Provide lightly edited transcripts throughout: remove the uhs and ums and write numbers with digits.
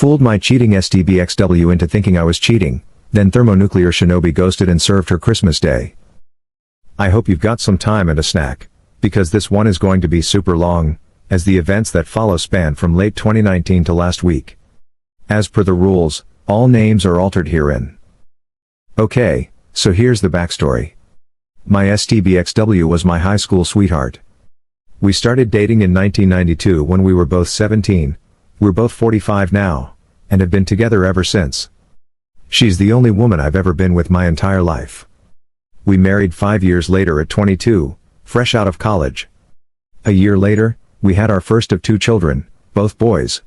Fooled my cheating STBXW into thinking I was cheating, then thermonuclear shinobi ghosted and served her Christmas Day. I hope you've got some time and a snack, because this one is going to be super long, as the events that follow span from late 2019 to last week. As per the rules, all names are altered herein. Okay, so here's the backstory. My STBXW was my high school sweetheart. We started dating in 1992 when we were both 17, we're both 45 now, and have been together ever since. She's the only woman I've ever been with my entire life. We married 5 years later at 22, fresh out of college. A year later, we had our first of 2 children, both boys.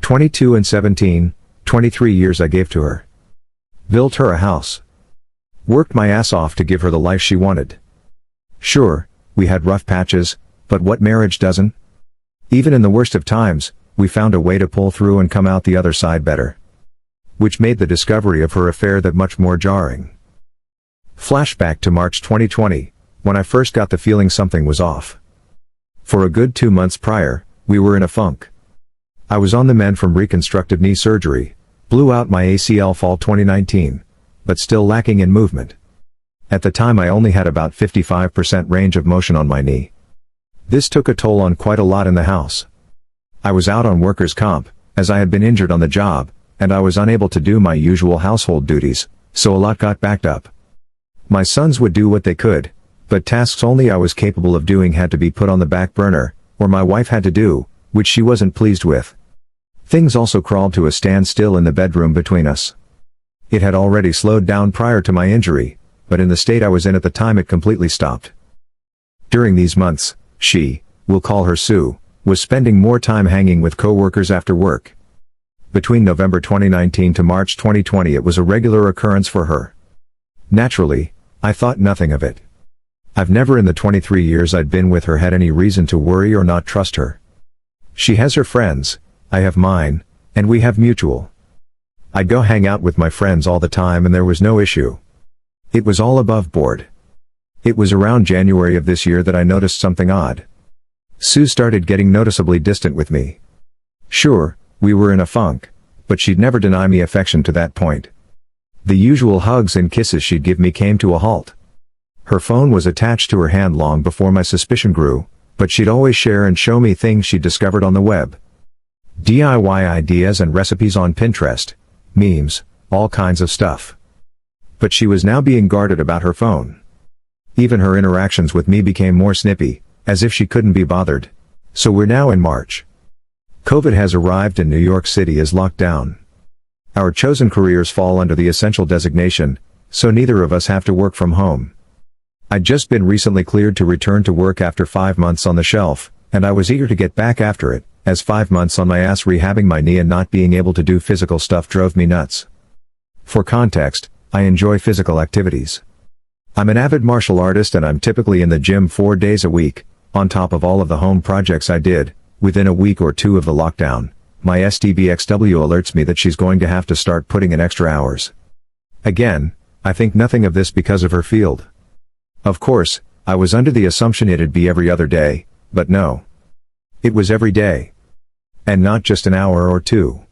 22 and 17, 23 years I gave to her. Built her a house. Worked my ass off to give her the life she wanted. Sure, we had rough patches, but what marriage doesn't? Even in the worst of times, we found a way to pull through and come out the other side better. Which made the discovery of her affair that much more jarring. Flashback to March 2020, when I first got the feeling something was off. For a good 2 months prior, we were in a funk. I was on the mend from reconstructive knee surgery, blew out my ACL fall 2019, but still lacking in movement. At the time I only had about 55% range of motion on my knee. This took a toll on quite a lot in the house. I was out on workers' comp, as I had been injured on the job, and I was unable to do my usual household duties, so a lot got backed up. My sons would do what they could, but tasks only I was capable of doing had to be put on the back burner, or my wife had to do, which she wasn't pleased with. Things also crawled to a standstill in the bedroom between us. It had already slowed down prior to my injury, but in the state I was in at the time it completely stopped. During these months, she, we'll call her Sue, was spending more time hanging with coworkers after work. Between November 2019 to March 2020 it was a regular occurrence for her. Naturally, I thought nothing of it. I've never in the 23 years I'd been with her had any reason to worry or not trust her. She has her friends, I have mine, and we have mutual. I'd go hang out with my friends all the time and there was no issue. It was all above board. It was around January of this year that I noticed something odd. Sue started getting noticeably distant with me. Sure, we were in a funk, but she'd never deny me affection to that point. The usual hugs and kisses she'd give me came to a halt. Her phone was attached to her hand long before my suspicion grew, but she'd always share and show me things she'd discovered on the web. DIY ideas and recipes on Pinterest, memes, all kinds of stuff. But she was now being guarded about her phone. Even her interactions with me became more snippy, as if she couldn't be bothered. So we're now in March. COVID has arrived and New York City is locked down. Our chosen careers fall under the essential designation, so neither of us have to work from home. I'd just been recently cleared to return to work after 5 months on the shelf, and I was eager to get back after it, as 5 months on my ass rehabbing my knee and not being able to do physical stuff drove me nuts. For context, I enjoy physical activities. I'm an avid martial artist and I'm typically in the gym 4 days a week, on top of all of the home projects I did. Within a week or 2 of the lockdown, my STBXW alerts me that she's going to have to start putting in extra hours. Again, I think nothing of this because of her field. Of course, I was under the assumption it'd be every other day, but no. It was every day. And not just an hour or 2.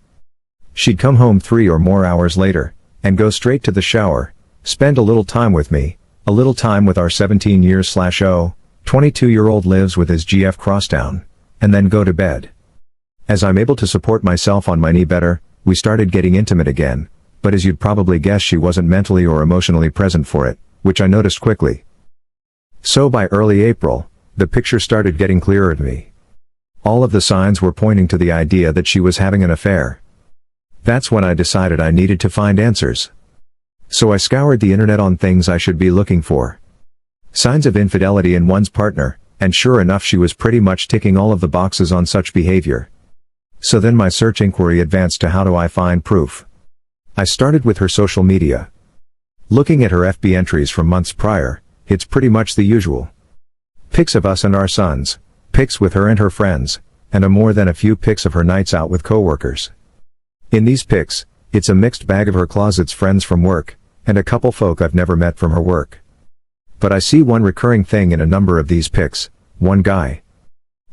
She'd come home 3 or more hours later, and go straight to the shower, spend a little time with me, a little time with our 17-year/0, 22-year-old lives with his GF crosstown, and then go to bed. As I'm able to support myself on my knee better, we started getting intimate again, but as you'd probably guess she wasn't mentally or emotionally present for it, which I noticed quickly. So by early April, the picture started getting clearer to me. All of the signs were pointing to the idea that she was having an affair. That's when I decided I needed to find answers. So I scoured the internet on things I should be looking for. Signs of infidelity in one's partner, and sure enough she was pretty much ticking all of the boxes on such behavior. So then my search inquiry advanced to how do I find proof. I started with her social media. Looking at her FB entries from months prior, it's pretty much the usual. Pics of us and our sons, pics with her and her friends, and more than a few pics of her nights out with coworkers. In these pics, it's a mixed bag of her closet's friends from work, and a couple folk I've never met from her work. But I see one recurring thing in a number of these pics, one guy.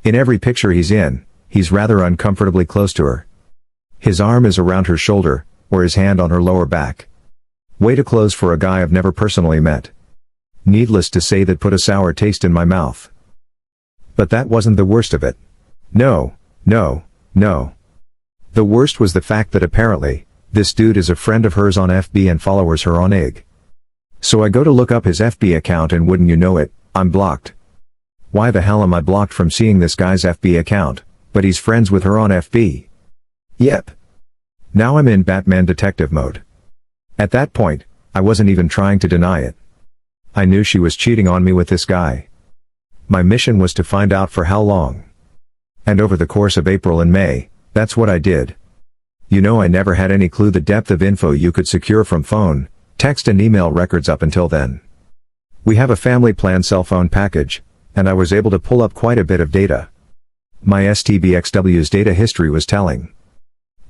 In every picture he's in, he's rather uncomfortably close to her. His arm is around her shoulder, or his hand on her lower back. Way to close for a guy I've never personally met. Needless to say, that put a sour taste in my mouth. But that wasn't the worst of it. No. The worst was the fact that apparently, this dude is a friend of hers on FB and follows her on IG. So I go to look up his FB account and wouldn't you know it, I'm blocked. Why the hell am I blocked from seeing this guy's FB account, but he's friends with her on FB? Yep. Now I'm in Batman detective mode. At that point, I wasn't even trying to deny it. I knew she was cheating on me with this guy. My mission was to find out for how long. And over the course of April and May, that's what I did. You know, I never had any clue the depth of info you could secure from phone, text and email records up until then. We have a family plan cell phone package, and I was able to pull up quite a bit of data. My STBXW's data history was telling.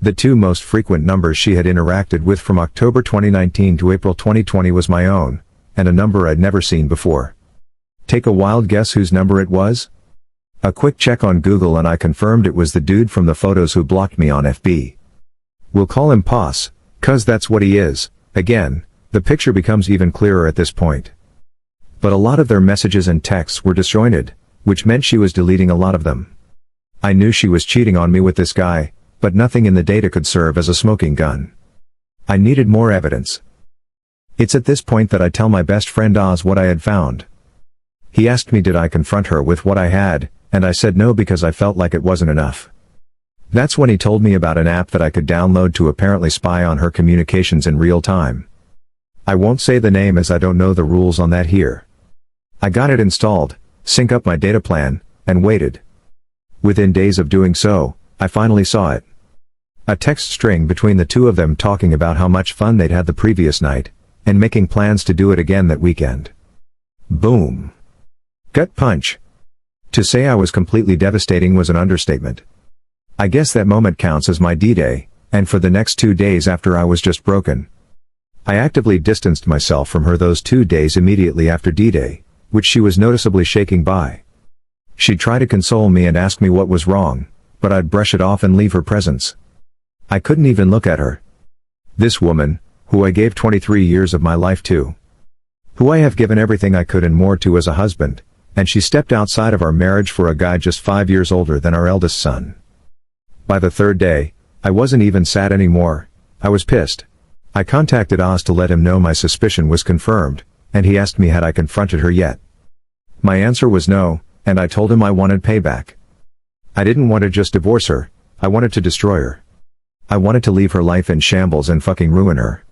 The two most frequent numbers she had interacted with from October 2019 to April 2020 was my own, and a number I'd never seen before. Take a wild guess whose number it was? A quick check on Google and I confirmed it was the dude from the photos who blocked me on FB. We'll call him Poss, 'cause that's what he is. Again, the picture becomes even clearer at this point. But a lot of their messages and texts were disjointed, which meant she was deleting a lot of them. I knew she was cheating on me with this guy, but nothing in the data could serve as a smoking gun. I needed more evidence. It's at this point that I tell my best friend Oz what I had found. He asked me did I confront her with what I had, and I said no because I felt like it wasn't enough. That's when he told me about an app that I could download to apparently spy on her communications in real time. I won't say the name as I don't know the rules on that here. I got it installed, sync up my data plan, and waited. Within days of doing so, I finally saw it. A text string between the two of them talking about how much fun they'd had the previous night, and making plans to do it again that weekend. Boom. Gut punch. To say I was completely devastating was an understatement. I guess that moment counts as my D-Day, and for the next 2 days after I was just broken. I actively distanced myself from her those 2 days immediately after D-Day, which she was noticeably shaking by. She'd try to console me and ask me what was wrong, but I'd brush it off and leave her presence. I couldn't even look at her. This woman, who I gave 23 years of my life to. Who I have given everything I could and more to as a husband, and she stepped outside of our marriage for a guy just 5 years older than our eldest son. By the 3rd day, I wasn't even sad anymore, I was pissed. I contacted Oz to let him know my suspicion was confirmed, and he asked me had I confronted her yet. My answer was no, and I told him I wanted payback. I didn't want to just divorce her, I wanted to destroy her. I wanted to leave her life in shambles and fucking ruin her.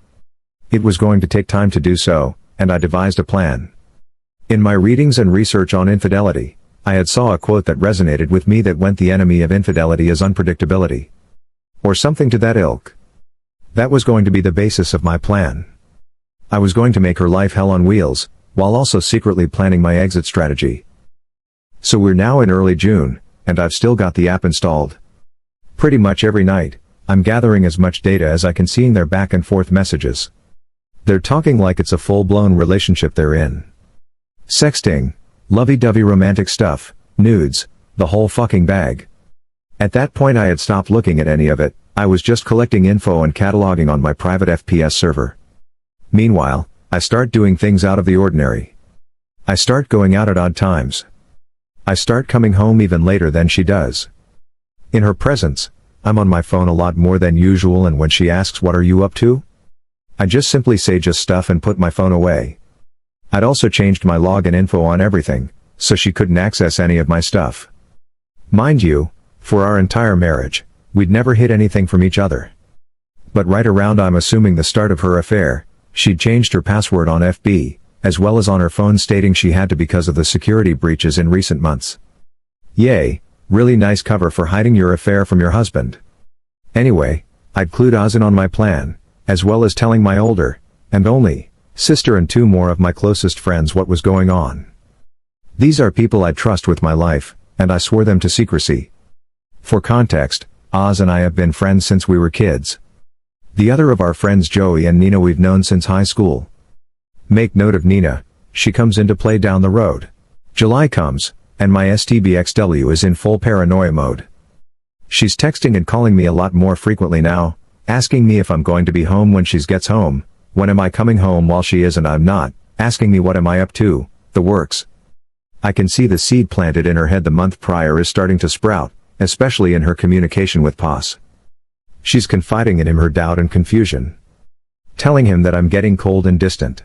It was going to take time to do so, and I devised a plan. In my readings and research on infidelity, I had saw a quote that resonated with me that went the enemy of infidelity is unpredictability. Or something to that ilk. That was going to be the basis of my plan. I was going to make her life hell on wheels, while also secretly planning my exit strategy. So we're now in early June, and I've still got the app installed. Pretty much every night, I'm gathering as much data as I can, seeing their back and forth messages. They're talking like it's a full-blown relationship they're in. Sexting, lovey-dovey romantic stuff, nudes, the whole fucking bag. At that point I had stopped looking at any of it, I was just collecting info and cataloging on my private FPS server. Meanwhile, I start doing things out of the ordinary. I start going out at odd times. I start coming home even later than she does. In her presence, I'm on my phone a lot more than usual, and when she asks what are you up to? I just simply say just stuff and put my phone away. I'd also changed my login info on everything, so she couldn't access any of my stuff. Mind you, for our entire marriage, we'd never hid anything from each other. But right around I'm assuming the start of her affair, she'd changed her password on FB, as well as on her phone, stating she had to because of the security breaches in recent months. Yay, really nice cover for hiding your affair from your husband. Anyway, I'd clued Oz in on my plan, as well as telling my older, and only, sister and 2 more of my closest friends what was going on. These are people I trust with my life, and I swore them to secrecy. For context, Oz and I have been friends since we were kids. The other of our friends, Joey and Nina, we've known since high school. Make note of Nina, she comes into play down the road. July comes, and my STBXW is in full paranoia mode. She's texting and calling me a lot more frequently now, asking me if I'm going to be home when she gets home, when am I coming home while she is and I'm not, asking me what am I up to, the works. I can see the seed planted in her head the month prior is starting to sprout, especially in her communication with Poss. She's confiding in him her doubt and confusion. Telling him that I'm getting cold and distant.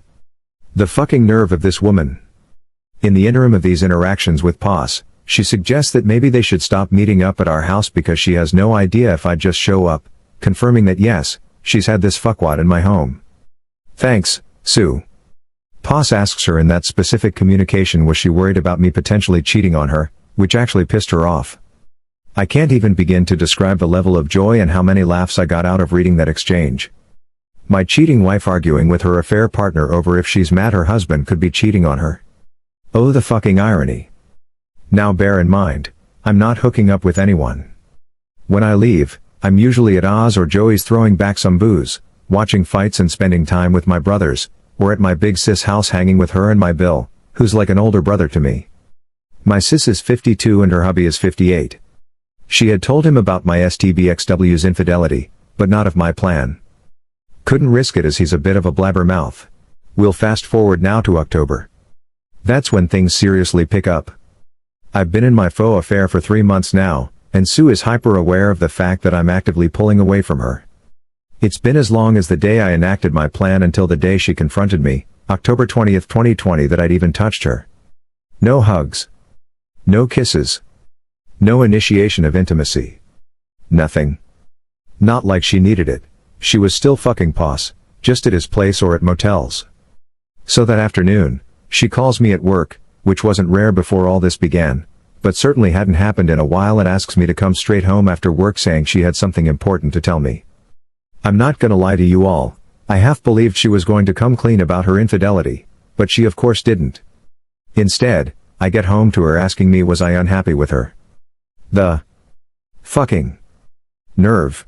The fucking nerve of this woman. In the interim of these interactions with Poss, she suggests that maybe they should stop meeting up at our house because she has no idea if I'd just show up, confirming that yes, she's had this fuckwad in my home. Thanks, Sue. Poss asks her in that specific communication was she worried about me potentially cheating on her, which actually pissed her off. I can't even begin to describe the level of joy and how many laughs I got out of reading that exchange. My cheating wife arguing with her affair partner over if she's mad her husband could be cheating on her. Oh, the fucking irony. Now bear in mind, I'm not hooking up with anyone. When I leave, I'm usually at Oz or Joey's throwing back some booze, watching fights and spending time with my brothers, or at my big sis house hanging with her and my Bill, who's like an older brother to me. My sis is 52 and her hubby is 58. She had told him about my STBXW's infidelity, but not of my plan. Couldn't risk it as he's a bit of a blabbermouth. We'll fast forward now to October. That's when things seriously pick up. I've been in my faux affair for 3 months now, and Sue is hyper aware of the fact that I'm actively pulling away from her. It's been as long as the day I enacted my plan until the day she confronted me, October 20th, 2020, that I'd even touched her. No hugs. No kisses. No initiation of intimacy. Nothing. Not like she needed it. She was still fucking Poss, just at his place or at motels. So that afternoon, she calls me at work, which wasn't rare before all this began, but certainly hadn't happened in a while, and asks me to come straight home after work, saying she had something important to tell me. I'm not gonna lie to you all, I half believed she was going to come clean about her infidelity, but she of course didn't. Instead, I get home to her asking me was I unhappy with her. The fucking nerve.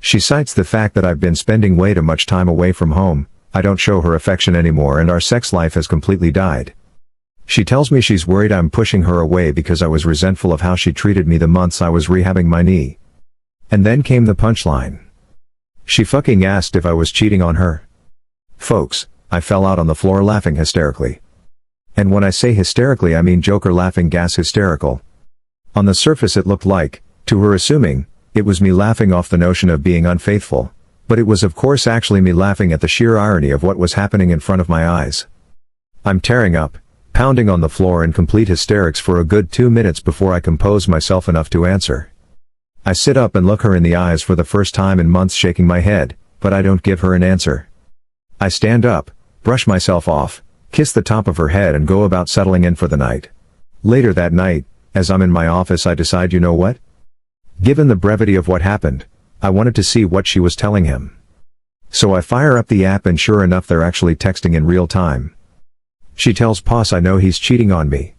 She cites the fact that I've been spending way too much time away from home, I don't show her affection anymore, and our sex life has completely died. She tells me she's worried I'm pushing her away because I was resentful of how she treated me the months I was rehabbing my knee. And then came the punchline. She fucking asked if I was cheating on her. Folks, I fell out on the floor laughing hysterically. And when I say hysterically I mean Joker laughing gas hysterical. On the surface it looked like, to her assuming, it was me laughing off the notion of being unfaithful, but it was of course actually me laughing at the sheer irony of what was happening in front of my eyes. I'm tearing up, pounding on the floor in complete hysterics for a good 2 minutes before I compose myself enough to answer. I sit up and look her in the eyes for the first time in months, shaking my head, but I don't give her an answer. I stand up, brush myself off, kiss the top of her head and go about settling in for the night. Later that night, as I'm in my office, I decide, you know what? Given the brevity of what happened, I wanted to see what she was telling him. So I fire up the app and sure enough they're actually texting in real time. She tells Poss I know he's cheating on me.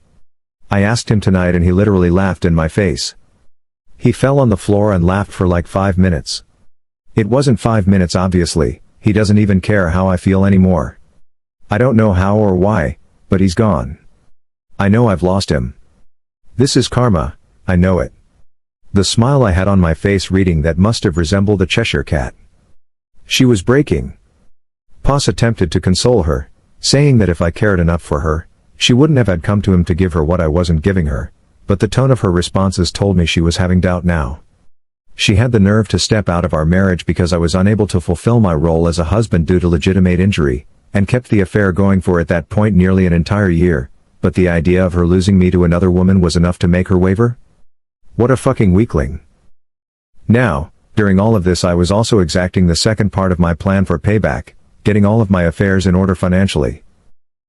I asked him tonight and he literally laughed in my face. He fell on the floor and laughed for like 5 minutes. It wasn't 5 minutes obviously, he doesn't even care how I feel anymore. I don't know how or why, but he's gone. I know I've lost him. This is karma, I know it. The smile I had on my face reading that must have resembled a Cheshire cat. She was breaking. Poss attempted to console her, saying that if I cared enough for her, she wouldn't have had come to him to give her what I wasn't giving her, but the tone of her responses told me she was having doubt now. She had the nerve to step out of our marriage because I was unable to fulfill my role as a husband due to legitimate injury, and kept the affair going for at that point nearly an entire year, but the idea of her losing me to another woman was enough to make her waver? What a fucking weakling. Now, during all of this I was also exacting the second part of my plan for payback, getting all of my affairs in order financially.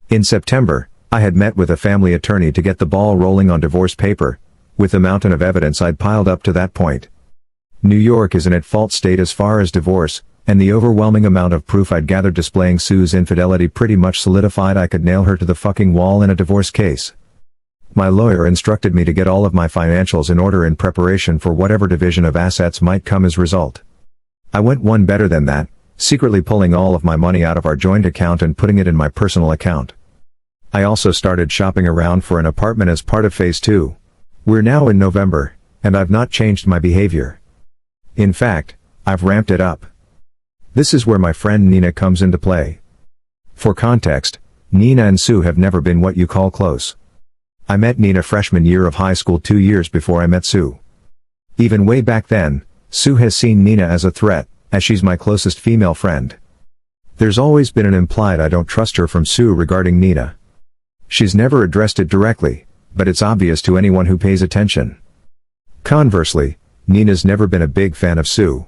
In September, I had met with a family attorney to get the ball rolling on divorce paper, with the mountain of evidence I'd piled up to that point. New York is an at-fault state as far as divorce, and the overwhelming amount of proof I'd gathered displaying Sue's infidelity pretty much solidified I could nail her to the fucking wall in a divorce case. My lawyer instructed me to get all of my financials in order in preparation for whatever division of assets might come as result. I went one better than that, secretly pulling all of my money out of our joint account and putting it in my personal account. I also started shopping around for an apartment as part of phase 2. We're now in November, and I've not changed my behavior. In fact, I've ramped it up. This is where my friend Nina comes into play. For context, Nina and Sue have never been what you call close. I met Nina freshman year of high school 2 years before I met Sue. Even way back then, Sue has seen Nina as a threat, as she's my closest female friend. There's always been an implied I don't trust her from Sue regarding Nina. She's never addressed it directly, but it's obvious to anyone who pays attention. Conversely, Nina's never been a big fan of Sue.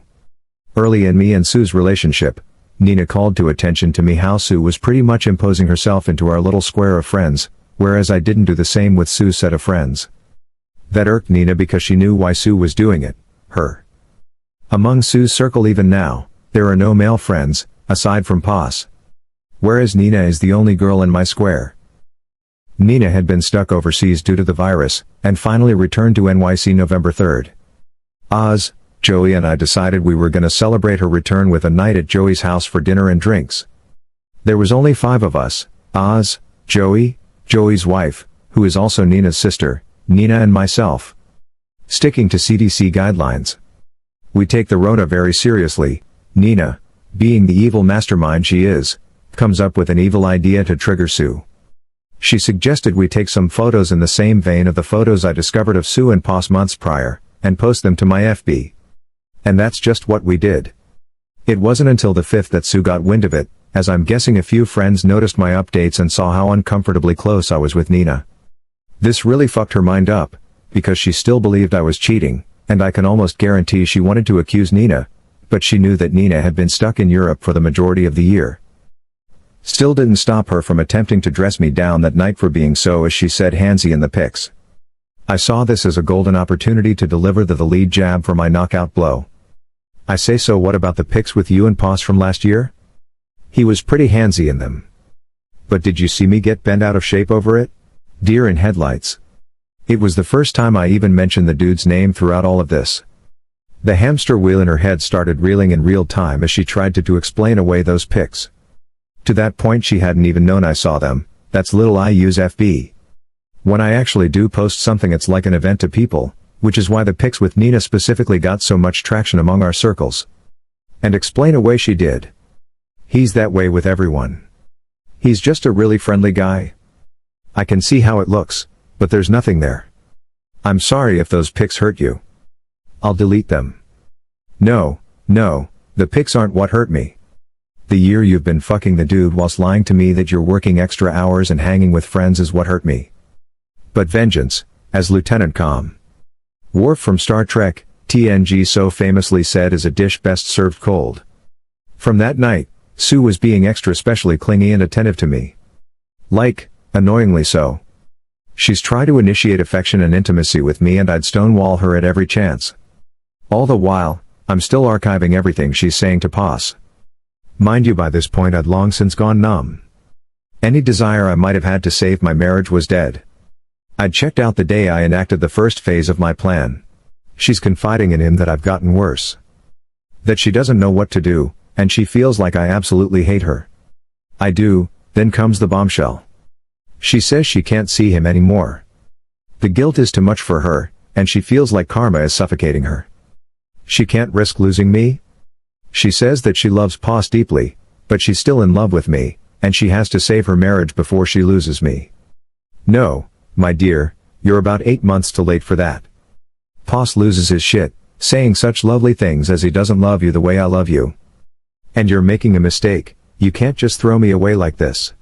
Early in me and Sue's relationship, Nina called to attention to me how Sue was pretty much imposing herself into our little square of friends, whereas I didn't do the same with Sue's set of friends. That irked Nina because she knew why Sue was doing it, her. Among Sue's circle even now, there are no male friends, aside from Pos. Whereas Nina is the only girl in my square. Nina had been stuck overseas due to the virus, and finally returned to NYC November 3rd. Oz, Joey and I decided we were gonna celebrate her return with a night at Joey's house for dinner and drinks. There was only 5 of us, Oz, Joey, Joey's wife, who is also Nina's sister, Nina and myself. Sticking to CDC guidelines. We take the Rona very seriously. Nina, being the evil mastermind she is, comes up with an evil idea to trigger Sue. She suggested we take some photos in the same vein of the photos I discovered of Sue and Pos months prior, and post them to my FB. And that's just what we did. It wasn't until the 5th that Sue got wind of it, as I'm guessing a few friends noticed my updates and saw how uncomfortably close I was with Nina. This really fucked her mind up, because she still believed I was cheating, and I can almost guarantee she wanted to accuse Nina, but she knew that Nina had been stuck in Europe for the majority of the year. Still didn't stop her from attempting to dress me down that night for being so, as she said, handsy in the pics. I saw this as a golden opportunity to deliver the lead jab for my knockout blow. I say, so what about the pics with you and Pos from last year? He was pretty handsy in them. But did you see me get bent out of shape over it? Deer in headlights. It was the first time I even mentioned the dude's name throughout all of this. The hamster wheel in her head started reeling in real time as she tried to explain away those pics. To that point she hadn't even known I saw them. That's little I use FB. When I actually do post something, it's like an event to people, which is why the pics with Nina specifically got so much traction among our circles. And explain away she did. He's that way with everyone. He's just a really friendly guy. I can see how it looks, but there's nothing there. I'm sorry if those pics hurt you. I'll delete them. No, the pics aren't what hurt me. The year you've been fucking the dude whilst lying to me that you're working extra hours and hanging with friends is what hurt me. But vengeance, as Lieutenant Com. Worf from Star Trek, TNG so famously said, is a dish best served cold. From that night, Sue was being extra specially clingy and attentive to me. Like, annoyingly so. She's tried to initiate affection and intimacy with me, and I'd stonewall her at every chance. All the while, I'm still archiving everything she's saying to Pos. Mind you, by this point I'd long since gone numb. Any desire I might have had to save my marriage was dead. I'd checked out the day I enacted the first phase of my plan. She's confiding in him that I've gotten worse. That she doesn't know what to do, and she feels like I absolutely hate her. I do, then comes the bombshell. She says she can't see him anymore. The guilt is too much for her, and she feels like karma is suffocating her. She can't risk losing me? She says that she loves Pos deeply, but she's still in love with me, and she has to save her marriage before she loses me. No, my dear, you're about 8 months too late for that. Pos loses his shit, saying such lovely things as he doesn't love you the way I love you. And you're making a mistake, you can't just throw me away like this.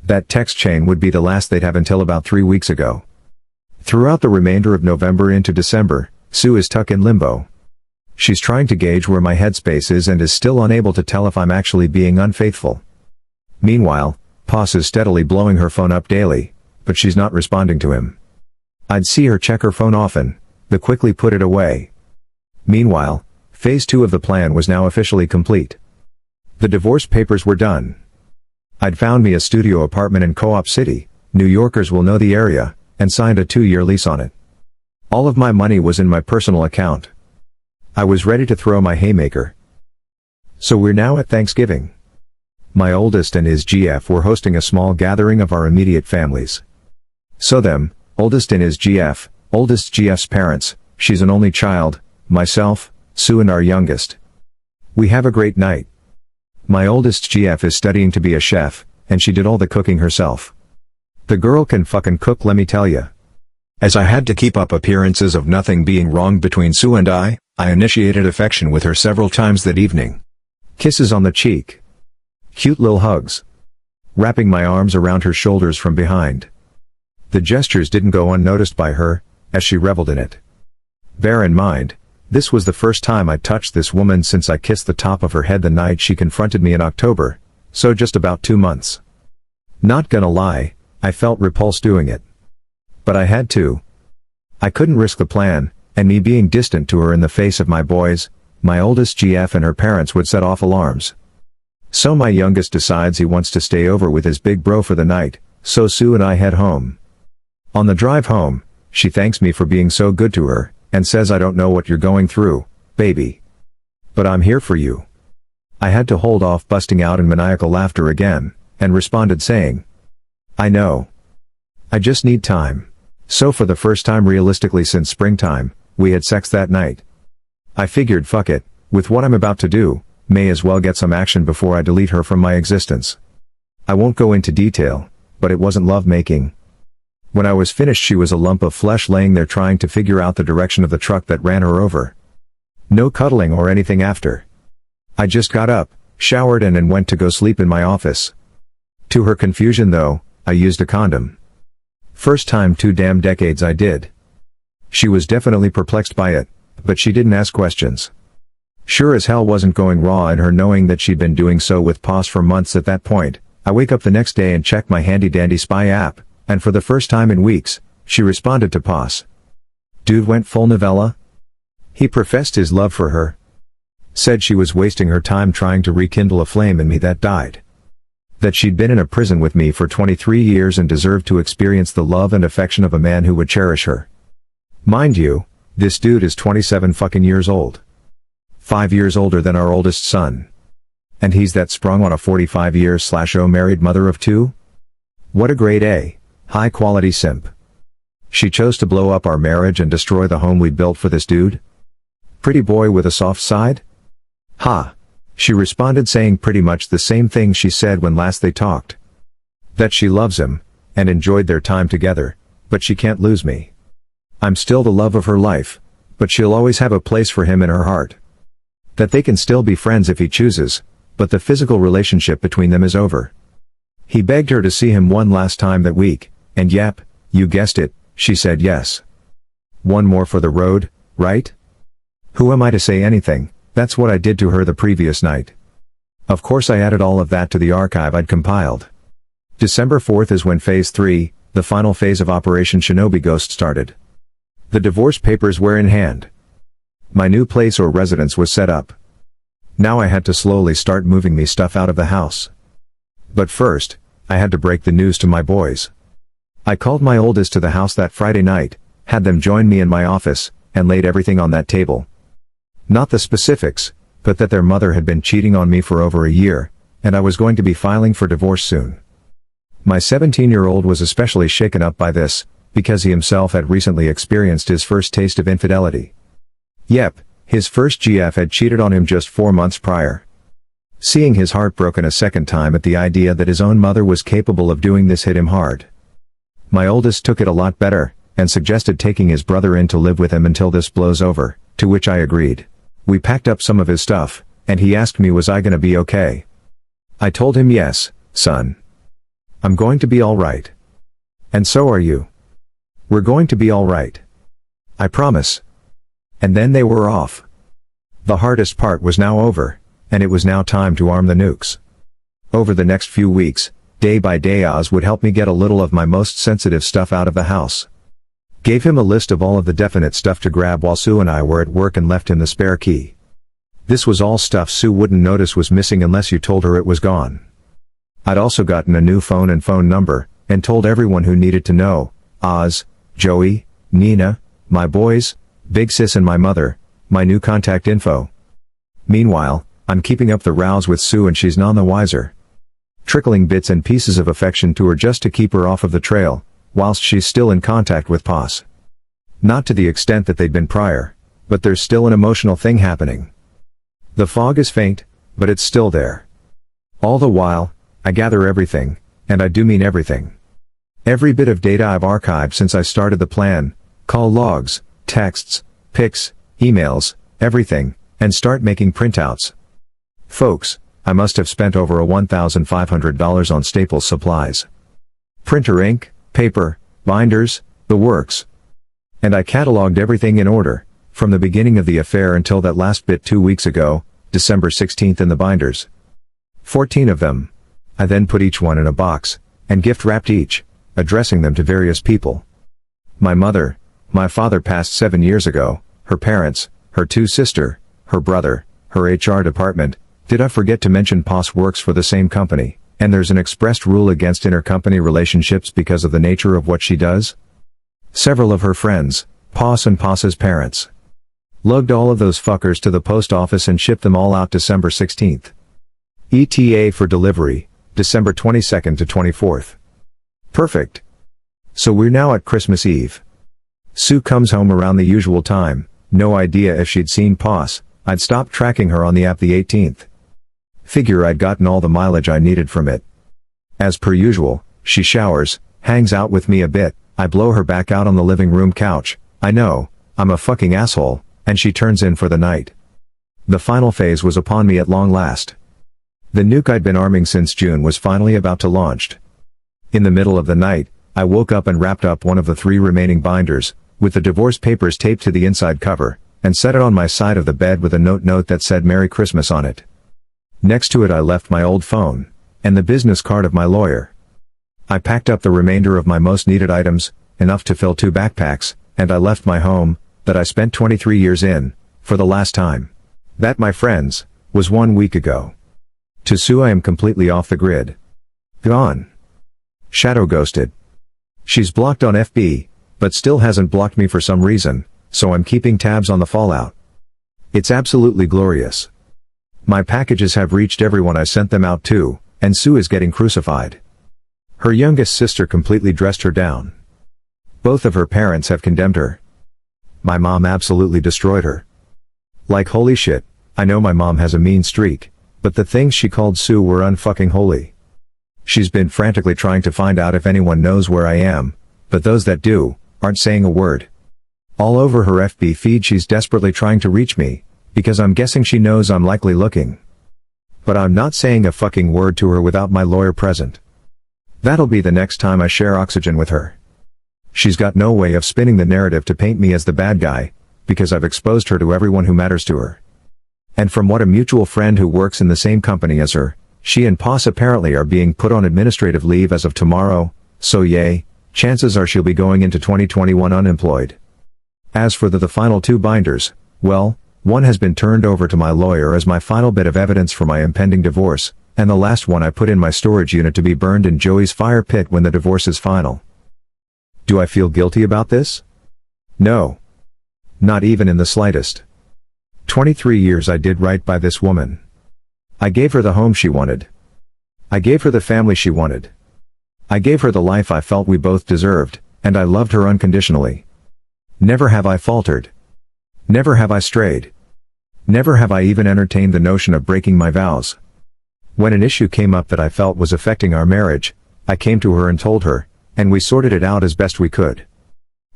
That text chain would be the last they'd have until about 3 weeks ago. Throughout the remainder of November into December, Sue is stuck in limbo. She's trying to gauge where my headspace is and is still unable to tell if I'm actually being unfaithful. Meanwhile, Pos is steadily blowing her phone up daily, but she's not responding to him. I'd see her check her phone often, but quickly put it away. Meanwhile, phase 2 of the plan was now officially complete. The divorce papers were done. I'd found me a studio apartment in Co-op City, New Yorkers will know the area, and signed a 2-year lease on it. All of my money was in my personal account. I was ready to throw my haymaker. So we're now at Thanksgiving. My oldest and his GF were hosting a small gathering of our immediate families. So them, oldest and his GF, oldest GF's parents, She's an only child, myself, Sue and our youngest. We have a great night. My oldest GF is studying to be a chef, and she did all the cooking herself. The girl can fucking cook, let me tell ya. As I had to keep up appearances of nothing being wrong between Sue and I initiated affection with her several times that evening. Kisses on the cheek. Cute little hugs. Wrapping my arms around her shoulders from behind. The gestures didn't go unnoticed by her, as she reveled in it. Bear in mind, this was the first time I'd touched this woman since I kissed the top of her head the night she confronted me in October, so just about 2 months. Not gonna lie, I felt repulsed doing it. But I had to. I couldn't risk the plan, and me being distant to her in the face of my boys, my oldest GF and her parents would set off alarms. So my youngest decides he wants to stay over with his big bro for the night, so Sue and I head home. On the drive home, she thanks me for being so good to her, and says I don't know what you're going through, baby. But I'm here for you. I had to hold off busting out in maniacal laughter again, and responded saying, I know. I just need time. So for the first time realistically since springtime, we had sex that night. I figured fuck it, with what I'm about to do, may as well get some action before I delete her from my existence. I won't go into detail, but it wasn't lovemaking. When I was finished she was a lump of flesh laying there trying to figure out the direction of the truck that ran her over. No cuddling or anything after. I just got up, showered and went to go sleep in my office. To her confusion though, I used a condom. First time 2 damn decades I did. She was definitely perplexed by it, but she didn't ask questions. Sure as hell wasn't going raw in her knowing that she'd been doing so with Pos for months at that point. I wake up the next day and check my handy dandy spy app, and for the first time in weeks, she responded to Pos. Dude went full novella? He professed his love for her. Said she was wasting her time trying to rekindle a flame in me that died. That she'd been in a prison with me for 23 years and deserved to experience the love and affection of a man who would cherish her. Mind you, this dude is 27 fucking years old. 5 years older than our oldest son. And he's that sprung on a 45-year/0 married mother of 2? What a grade A, high-quality simp. She chose to blow up our marriage and destroy the home we'd built for this dude? Pretty boy with a soft side? Ha! She responded saying pretty much the same thing she said when last they talked. That she loves him, and enjoyed their time together, but she can't lose me. I'm still the love of her life, but she'll always have a place for him in her heart. That they can still be friends if he chooses, but the physical relationship between them is over. He begged her to see him one last time that week, and yep, you guessed it, she said yes. One more for the road, right? Who am I to say anything? That's what I did to her the previous night. Of course I added all of that to the archive I'd compiled. December 4th is when Phase 3, the final phase of Operation Shinobi Ghost started. The divorce papers were in hand. My new place or residence was set up. Now I had to slowly start moving me stuff out of the house. But first, I had to break the news to my boys. I called my oldest to the house that Friday night, had them join me in my office, and laid everything on that table. Not the specifics, but that their mother had been cheating on me for over a year, and I was going to be filing for divorce soon. My 17-year-old was especially shaken up by this, because he himself had recently experienced his first taste of infidelity. Yep, his first GF had cheated on him just 4 months prior. Seeing his heart broken a second time at the idea that his own mother was capable of doing this hit him hard. My oldest took it a lot better, and suggested taking his brother in to live with him until this blows over, to which I agreed. We packed up some of his stuff, and he asked me was I gonna be okay. I told him yes, son. I'm going to be alright. And so are you. We're going to be alright. I promise. And then they were off. The hardest part was now over, and it was now time to arm the nukes. Over the next few weeks, day by day Oz would help me get a little of my most sensitive stuff out of the house. Gave him a list of all of the definite stuff to grab while Sue and I were at work and left him the spare key. This was all stuff Sue wouldn't notice was missing unless you told her it was gone. I'd also gotten a new phone and phone number, and told everyone who needed to know, Oz, Joey, Nina, my boys, Big Sis and my mother, my new contact info. Meanwhile, I'm keeping up the rows with Sue and she's none the wiser. Trickling bits and pieces of affection to her just to keep her off of the trail, whilst she's still in contact with Pos. Not to the extent that they'd been prior, but there's still an emotional thing happening. The fog is faint, but it's still there. All the while, I gather everything, and I do mean everything. Every bit of data I've archived since I started the plan, call logs, texts, pics, emails, everything, and start making printouts. Folks, I must have spent over $1,500 on Staples supplies. Printer ink, paper, binders, the works. And I cataloged everything in order, from the beginning of the affair until that last bit 2 weeks ago, December 16th in the binders. 14 of them. I then put each one in a box, and gift-wrapped each, addressing them to various people. My mother, my father passed 7 years ago, her parents, her 2 sisters, her brother, her HR department. Did I forget to mention POS works for the same company, and there's an expressed rule against intercompany relationships because of the nature of what she does? Several of her friends, POS and POS's parents. Lugged all of those fuckers to the post office and shipped them all out December 16th. ETA for delivery, December 22nd to 24th. Perfect. So we're now at Christmas Eve. Sue comes home around the usual time, no idea if she'd seen POS. I'd stopped tracking her on the app the 18th. Figure I'd gotten all the mileage I needed from it. As per usual, she showers, hangs out with me a bit, I blow her back out on the living room couch. I know, I'm a fucking asshole, and she turns in for the night. The final phase was upon me at long last. The nuke I'd been arming since June was finally about to launch. In the middle of the night, I woke up and wrapped up one of the 3 remaining binders, with the divorce papers taped to the inside cover, and set it on my side of the bed with a note that said Merry Christmas on it. Next to it I left my old phone, and the business card of my lawyer. I packed up the remainder of my most needed items, enough to fill 2 backpacks, and I left my home, that I spent 23 years in, for the last time. That, my friends, was 1 week ago. To Sue I am completely off the grid. Gone. Shadow ghosted. She's blocked on FB, but still hasn't blocked me for some reason, so I'm keeping tabs on the fallout. It's absolutely glorious. My packages have reached everyone I sent them out to, and Sue is getting crucified. Her youngest sister completely dressed her down. Both of her parents have condemned her. My mom absolutely destroyed her. Like holy shit, I know my mom has a mean streak, but the things she called Sue were unfucking holy. She's been frantically trying to find out if anyone knows where I am, but those that do, aren't saying a word. All over her FB feed she's desperately trying to reach me, because I'm guessing she knows I'm likely looking. But I'm not saying a fucking word to her without my lawyer present. That'll be the next time I share oxygen with her. She's got no way of spinning the narrative to paint me as the bad guy, because I've exposed her to everyone who matters to her. And from what a mutual friend who works in the same company as her, she and POS apparently are being put on administrative leave as of tomorrow, so yay, chances are she'll be going into 2021 unemployed. As for the final 2 binders, well, one has been turned over to my lawyer as my final bit of evidence for my impending divorce, and the last one I put in my storage unit to be burned in Joey's fire pit when the divorce is final. Do I feel guilty about this? No. Not even in the slightest. 23 years I did right by this woman. I gave her the home she wanted. I gave her the family she wanted. I gave her the life I felt we both deserved, and I loved her unconditionally. Never have I faltered. Never have I strayed. Never have I even entertained the notion of breaking my vows. When an issue came up that I felt was affecting our marriage, I came to her and told her, and we sorted it out as best we could.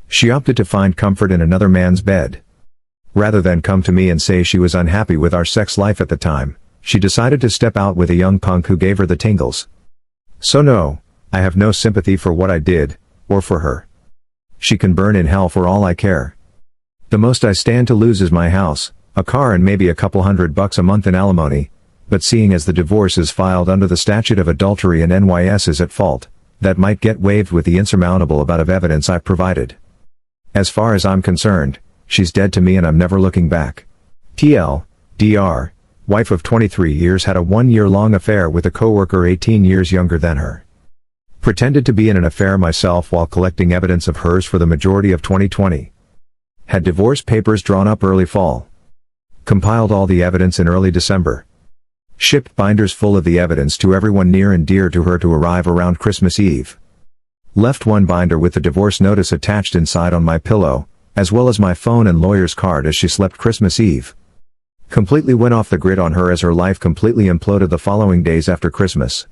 She opted to find comfort in another man's bed. Rather than come to me and say she was unhappy with our sex life at the time, she decided to step out with a young punk who gave her the tingles. So no, I have no sympathy for what I did, or for her. She can burn in hell for all I care. The most I stand to lose is my house, a car and maybe a couple $100 a month in alimony, but seeing as the divorce is filed under the statute of adultery and NYS is at fault, that might get waived with the insurmountable amount of evidence I've provided. As far as I'm concerned, she's dead to me and I'm never looking back. TL, DR, wife of 23 years had a 1-year-long affair with a coworker 18 years younger than her. Pretended to be in an affair myself while collecting evidence of hers for the majority of 2020. Had divorce papers drawn up early fall. Compiled all the evidence in early December. Shipped binders full of the evidence to everyone near and dear to her to arrive around Christmas Eve. Left one binder with the divorce notice attached inside on my pillow, as well as my phone and lawyer's card as she slept Christmas Eve. Completely went off the grid on her as her life completely imploded the following days after Christmas.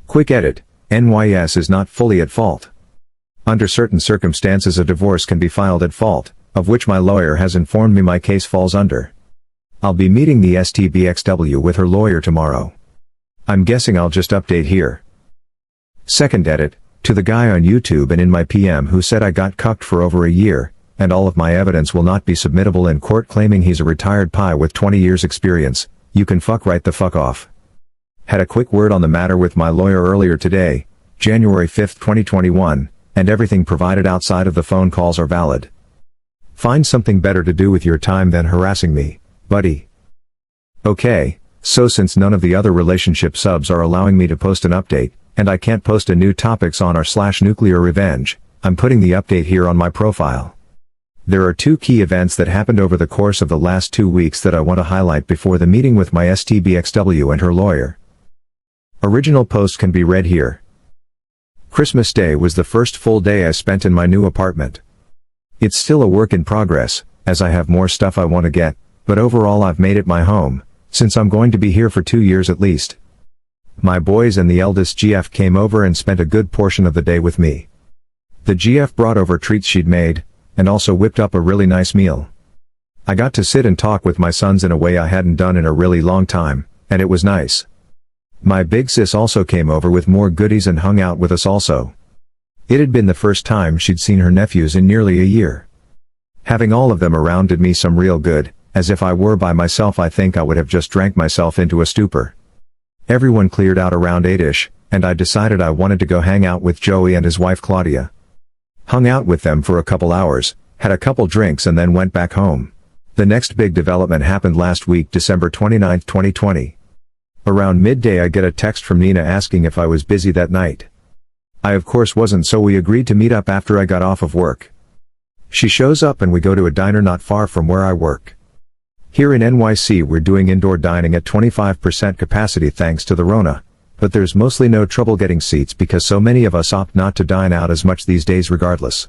Quick edit, NYS is not fully at fault. Under certain circumstances a divorce can be filed at fault, of which my lawyer has informed me my case falls under. I'll be meeting the STBXW with her lawyer tomorrow. I'm guessing I'll just update here. Second edit, to the guy on YouTube and in my PM who said I got cucked for over a year, and all of my evidence will not be submittable in court claiming he's a retired pie with 20 years experience, you can fuck right the fuck off. Had a quick word on the matter with my lawyer earlier today, January 5, 2021, and everything provided outside of the phone calls are valid. Find something better to do with your time than harassing me, buddy. Okay, so since none of the other relationship subs are allowing me to post an update, and I can't post a new topics on r/nuclear revenge, I'm putting the update here on my profile. There are two key events that happened over the course of the last 2 weeks that I want to highlight before the meeting with my STBXW and her lawyer. Original post can be read here. Christmas Day was the first full day I spent in my new apartment. It's still a work in progress, as I have more stuff I want to get, but overall I've made it my home, since I'm going to be here for 2 years at least. My boys and the eldest GF came over and spent a good portion of the day with me. The GF brought over treats she'd made, and also whipped up a really nice meal. I got to sit and talk with my sons in a way I hadn't done in a really long time, and it was nice. My big sis also came over with more goodies and hung out with us also. It had been the first time she'd seen her nephews in nearly a year. Having all of them around did me some real good, as if I were by myself I think I would have just drank myself into a stupor. Everyone cleared out around 8ish, and I decided I wanted to go hang out with Joey and his wife Claudia. Hung out with them for a couple hours, had a couple drinks and then went back home. The next big development happened last week, December 29, 2020. Around midday I get a text from Nina asking if I was busy that night. I of course wasn't, so we agreed to meet up after I got off of work. She shows up and we go to a diner not far from where I work. Here in NYC we're doing indoor dining at 25% capacity thanks to the Rona, but there's mostly no trouble getting seats because so many of us opt not to dine out as much these days regardless.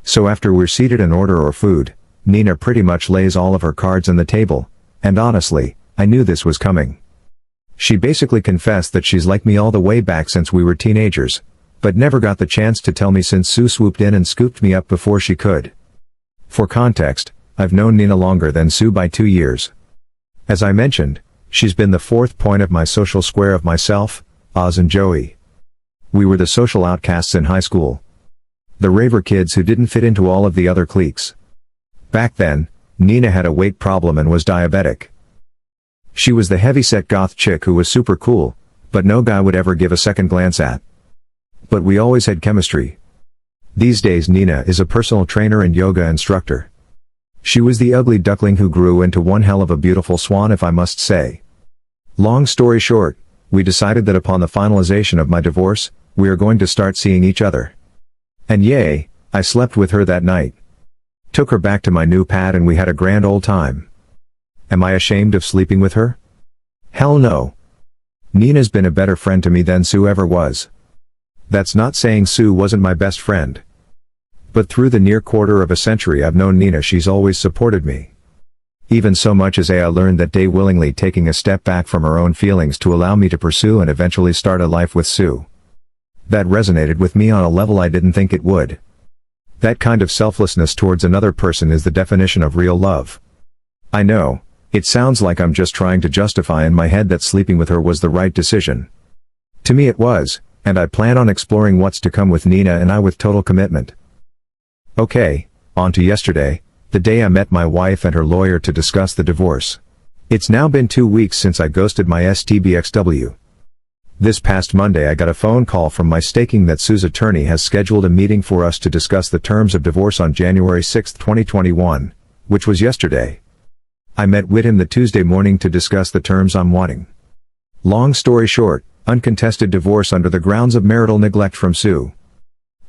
So after we're seated and order our food, Nina pretty much lays all of her cards on the table, and honestly, I knew this was coming. She basically confessed that she's like me all the way back since we were teenagers, but never got the chance to tell me since Sue swooped in and scooped me up before she could. For context, I've known Nina longer than Sue by 2 years. As I mentioned, she's been the fourth point of my social square of myself, Oz and Joey. We were the social outcasts in high school. The raver kids who didn't fit into all of the other cliques. Back then, Nina had a weight problem and was diabetic. She was the heavyset goth chick who was super cool, but no guy would ever give a second glance at. But we always had chemistry. These days Nina is a personal trainer and yoga instructor. She was the ugly duckling who grew into one hell of a beautiful swan, if I must say. Long story short, we decided that upon the finalization of my divorce, we are going to start seeing each other. And yay, I slept with her that night. Took her back to my new pad and we had a grand old time. Am I ashamed of sleeping with her? Hell no. Nina's been a better friend to me than Sue ever was. That's not saying Sue wasn't my best friend. But through the near quarter of a century I've known Nina, she's always supported me. Even so much as I learned that day willingly taking a step back from her own feelings to allow me to pursue and eventually start a life with Sue. That resonated with me on a level I didn't think it would. That kind of selflessness towards another person is the definition of real love. I know, it sounds like I'm just trying to justify in my head that sleeping with her was the right decision. To me it was, and I plan on exploring what's to come with Nina and I with total commitment. Okay, on to yesterday, the day I met my wife and her lawyer to discuss the divorce. It's now been 2 weeks since I ghosted my STBXW. This past Monday I got a phone call from my staking that Sue's attorney has scheduled a meeting for us to discuss the terms of divorce on January 6, 2021, which was yesterday. I met with him the Tuesday morning to discuss the terms I'm wanting. Long story short, uncontested divorce under the grounds of marital neglect from Sue.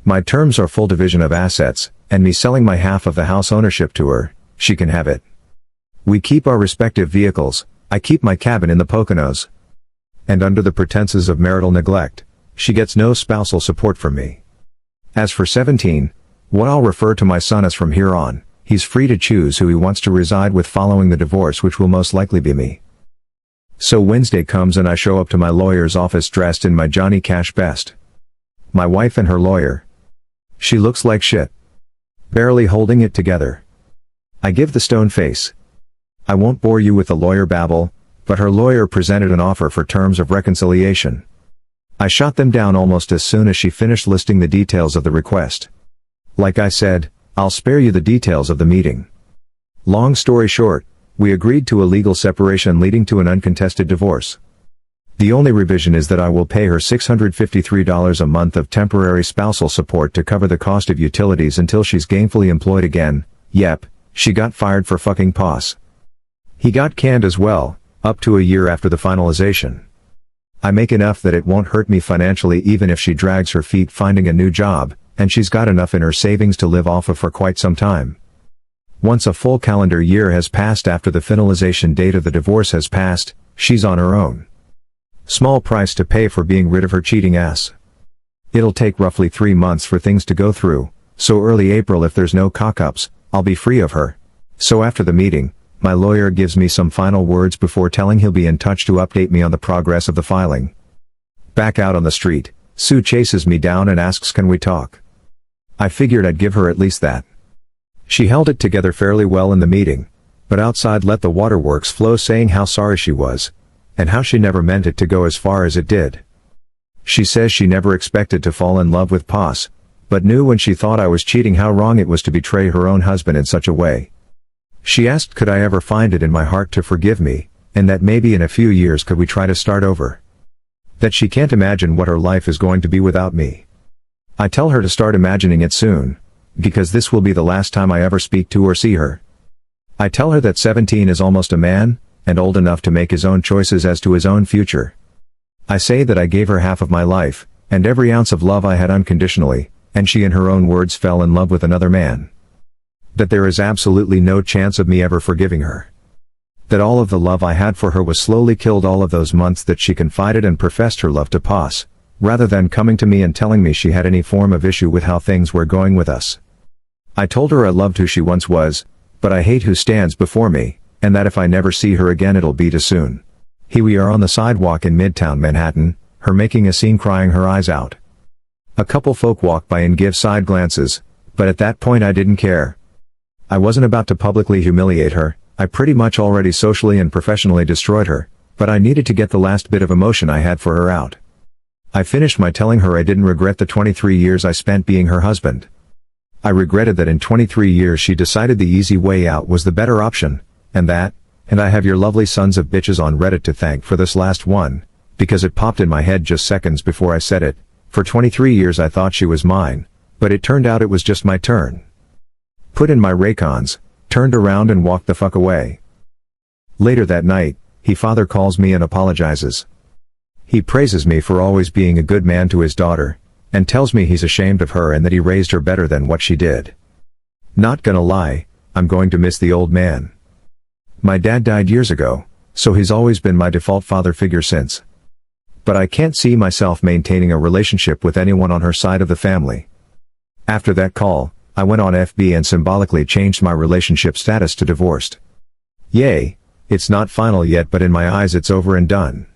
My terms are full division of assets, and me selling my half of the house ownership to her. She can have it. We keep our respective vehicles, I keep my cabin in the Poconos. And under the pretenses of marital neglect, she gets no spousal support from me. As for 17, What I'll refer to my son as from here on. He's free to choose who he wants to reside with following the divorce, which will most likely be me. So Wednesday comes and I show up to my lawyer's office dressed in my Johnny Cash best. My wife and her lawyer. She looks like shit. Barely holding it together. I give the stone face. I won't bore you with the lawyer babble, but her lawyer presented an offer for terms of reconciliation. I shot them down almost as soon as she finished listing the details of the request. Like I said, I'll spare you the details of the meeting. Long story short, we agreed to a legal separation leading to an uncontested divorce. The only revision is that I will pay her $653 a month of temporary spousal support to cover the cost of utilities until she's gainfully employed again. Yep, she got fired for fucking POS. He got canned as well, up to a year after the finalization. I make enough that it won't hurt me financially even if she drags her feet finding a new job, and she's got enough in her savings to live off of for quite some time. Once a full calendar year has passed after the finalization date of the divorce has passed, she's on her own. Small price to pay for being rid of her cheating ass. It'll take roughly 3 months for things to go through, so early April if there's no cock-ups, I'll be free of her. So after the meeting, my lawyer gives me some final words before telling he'll be in touch to update me on the progress of the filing. Back out on the street, Sue chases me down and asks can we talk. I figured I'd give her at least that. She held it together fairly well in the meeting, but outside let the waterworks flow saying how sorry she was, and how she never meant it to go as far as it did. She says she never expected to fall in love with POS, but knew when she thought I was cheating how wrong it was to betray her own husband in such a way. She asked could I ever find it in my heart to forgive me, and that maybe in a few years could we try to start over. That she can't imagine what her life is going to be without me. I tell her to start imagining it soon, because this will be the last time I ever speak to or see her. I tell her that 17 is almost a man, and old enough to make his own choices as to his own future. I say that I gave her half of my life, and every ounce of love I had unconditionally, and she in her own words fell in love with another man. That there is absolutely no chance of me ever forgiving her. That all of the love I had for her was slowly killed all of those months that she confided and professed her love to POS, rather than coming to me and telling me she had any form of issue with how things were going with us. I told her I loved who she once was, but I hate who stands before me, and that if I never see her again it'll be too soon. Here we are on the sidewalk in Midtown Manhattan, her making a scene crying her eyes out. A couple folk walk by and give side glances, but at that point I didn't care. I wasn't about to publicly humiliate her, I pretty much already socially and professionally destroyed her, but I needed to get the last bit of emotion I had for her out. I finished my telling her I didn't regret the 23 years I spent being her husband. I regretted that in 23 years she decided the easy way out was the better option, and I have your lovely sons of bitches on Reddit to thank for this last one, because it popped in my head just seconds before I said it. For 23 years I thought she was mine, but it turned out it was just my turn. Put in my Raycons, turned around and walked the fuck away. Later that night, father calls me and apologizes. He praises me for always being a good man to his daughter, and tells me he's ashamed of her and that he raised her better than what she did. Not gonna lie, I'm going to miss the old man. My dad died years ago, so he's always been my default father figure since. But I can't see myself maintaining a relationship with anyone on her side of the family. After that call, I went on FB and symbolically changed my relationship status to divorced. Yay, it's not final yet, but in my eyes it's over and done.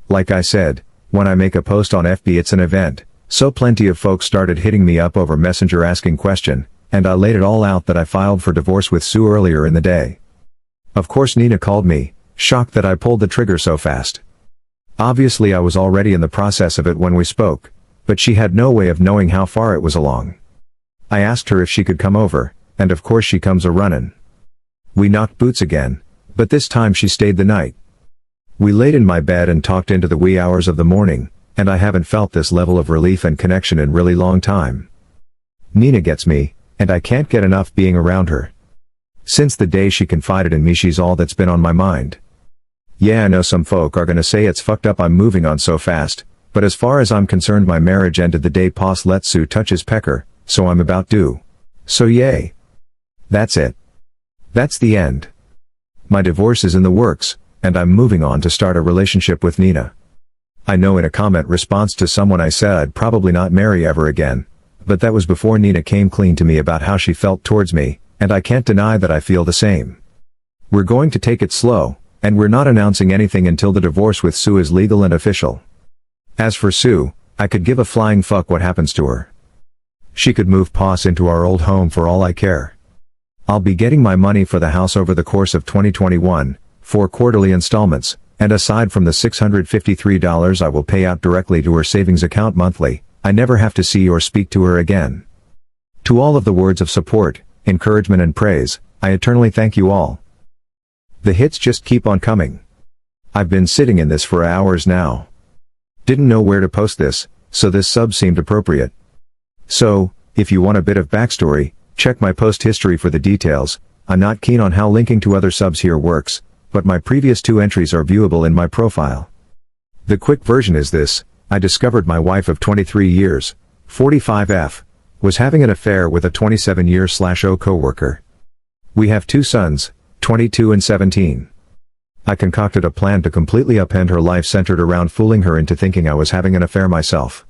Like I said, when I make a post on FB it's an event, so plenty of folks started hitting me up over Messenger asking question, and I laid it all out that I filed for divorce with Sue earlier in the day. Of course Nina called me, shocked that I pulled the trigger so fast. Obviously I was already in the process of it when we spoke, but she had no way of knowing how far it was along. I asked her if she could come over, and of course she comes a-runnin'. We knocked boots again, but this time she stayed the night. We laid in my bed and talked into the wee hours of the morning, and I haven't felt this level of relief and connection in really long time. Nina gets me, and I can't get enough being around her. Since the day she confided in me she's all that's been on my mind. Yeah, I know some folk are gonna say it's fucked up I'm moving on so fast, but as far as I'm concerned my marriage ended the day POS let Sue touch his pecker, so I'm about due. So yay. That's it. That's the end. My divorce is in the works, and I'm moving on to start a relationship with Nina. I know in a comment response to someone I said I'd probably not marry ever again, But that was before Nina came clean to me about how she felt towards me, and I can't deny that I feel the same. We're going to take it slow, and we're not announcing anything until the divorce with Sue is legal and official. As for Sue, I could give a flying fuck what happens to her. She could move Poss into our old home for all I care. I'll be getting my money for the house over the course of 2021, 4 quarterly installments, and aside from the $653 I will pay out directly to her savings account monthly, I never have to see or speak to her again. To all of the words of support, encouragement and praise, I eternally thank you all. The hits just keep on coming. I've been sitting in this for hours now. Didn't know where to post this, so this sub seemed appropriate. So, if you want a bit of backstory, check my post history for the details. I'm not keen on how linking to other subs here works, but my previous 2 entries are viewable in my profile. The quick version is this: I discovered my wife of 23 years, 45F, was having an affair with a 27-year/0 co-worker. We have 2 sons, 22 and 17. I concocted a plan to completely upend her life centered around fooling her into thinking I was having an affair myself.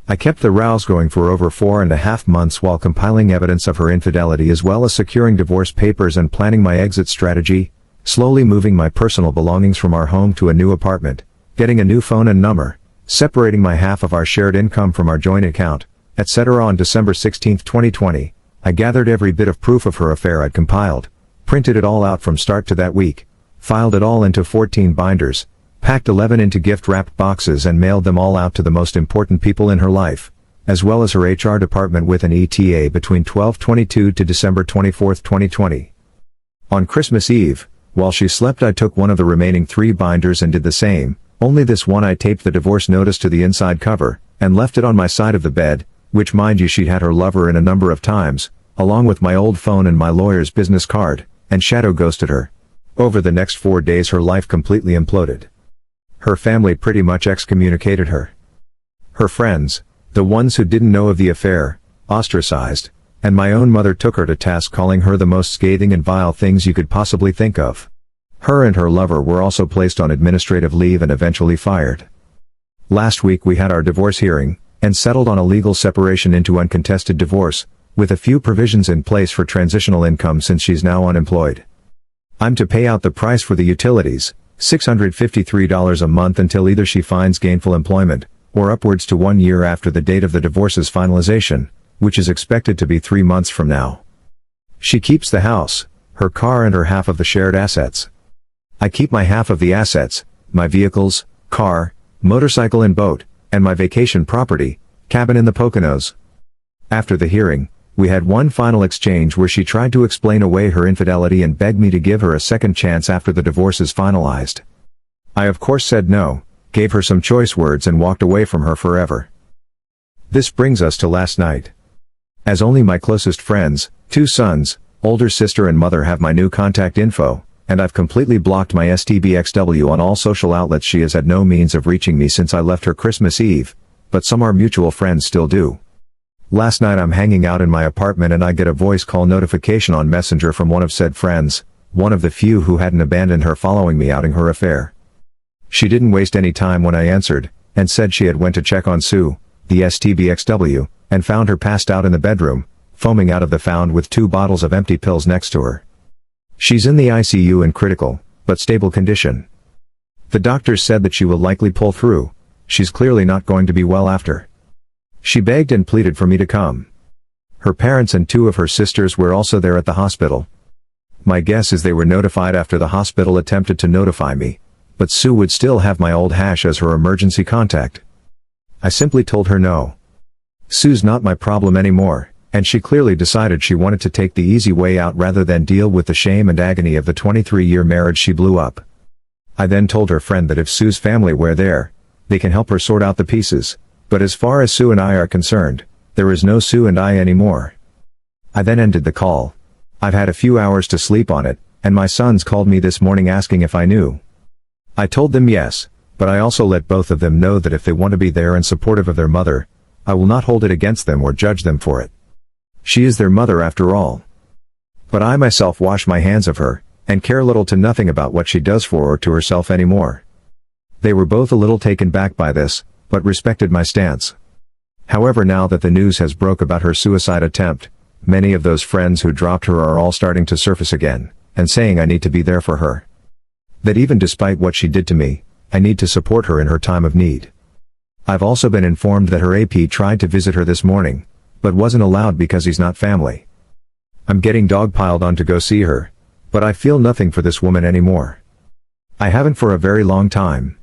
I kept the rows going for over 4.5 months while compiling evidence of her infidelity as well as securing divorce papers and planning my exit strategy, slowly moving my personal belongings from our home to a new apartment, getting a new phone and number, separating my half of our shared income from our joint account, etc. On December 16, 2020, I gathered every bit of proof of her affair I'd compiled, printed it all out from start to that week, filed it all into 14 binders, packed 11 into gift-wrapped boxes and mailed them all out to the most important people in her life, as well as her HR department with an ETA between 12/22 to December 24, 2020. On Christmas Eve, while she slept, I took one of the remaining 3 binders and did the same, only this one I taped the divorce notice to the inside cover, and left it on my side of the bed, which mind you she'd had her lover in a number of times, along with my old phone and my lawyer's business card, and shadow ghosted her. Over the next 4 days her life completely imploded. Her family pretty much excommunicated her. Her friends, the ones who didn't know of the affair, ostracized, and my own mother took her to task, calling her the most scathing and vile things you could possibly think of. Her and her lover were also placed on administrative leave and eventually fired. Last week we had our divorce hearing, and settled on a legal separation into uncontested divorce, with a few provisions in place for transitional income since she's now unemployed. I'm to pay out the price for the utilities, $653 a month until either she finds gainful employment, or upwards to 1 year after the date of the divorce's finalization, which is expected to be 3 months from now. She keeps the house, her car and her half of the shared assets. I keep my half of the assets, my vehicles, car, motorcycle and boat, and my vacation property, cabin in the Poconos. After the hearing, we had one final exchange where she tried to explain away her infidelity and begged me to give her a second chance after the divorce is finalized. I of course said no, gave her some choice words and walked away from her forever. This brings us to last night. As only my closest friends, 2 sons, older sister and mother have my new contact info, and I've completely blocked my STBXW on all social outlets. She has had no means of reaching me since I left her Christmas Eve, but some our mutual friends still do. Last night I'm hanging out in my apartment and I get a voice call notification on Messenger from one of said friends, one of the few who hadn't abandoned her following me outing her affair. She didn't waste any time when I answered, and said she had went to check on Sue, the STBXW, and found her passed out in the bedroom, foaming out of the found with 2 bottles of empty pills next to her. She's in the ICU in critical, but stable condition. The doctors said that she will likely pull through. She's clearly not going to be well after. She begged and pleaded for me to come. Her parents and 2 of her sisters were also there at the hospital. My guess is they were notified after the hospital attempted to notify me, but Sue would still have my old hash as her emergency contact. I simply told her no. Sue's not my problem anymore, and she clearly decided she wanted to take the easy way out rather than deal with the shame and agony of the 23-year marriage she blew up. I then told her friend that if Sue's family were there, they can help her sort out the pieces. But as far as Sue and I are concerned, there is no Sue and I anymore. I then ended the call. I've had a few hours to sleep on it, and my sons called me this morning asking if I knew. I told them yes, but I also let both of them know that if they want to be there and supportive of their mother, I will not hold it against them or judge them for it. She is their mother after all. But I myself wash my hands of her, and care little to nothing about what she does for or to herself anymore. They were both a little taken back by this, but respected my stance. However, now that the news has broke about her suicide attempt, many of those friends who dropped her are all starting to surface again, and saying I need to be there for her. That even despite what she did to me, I need to support her in her time of need. I've also been informed that her AP tried to visit her this morning, but wasn't allowed because he's not family. I'm getting dogpiled on to go see her, but I feel nothing for this woman anymore. I haven't for a very long time.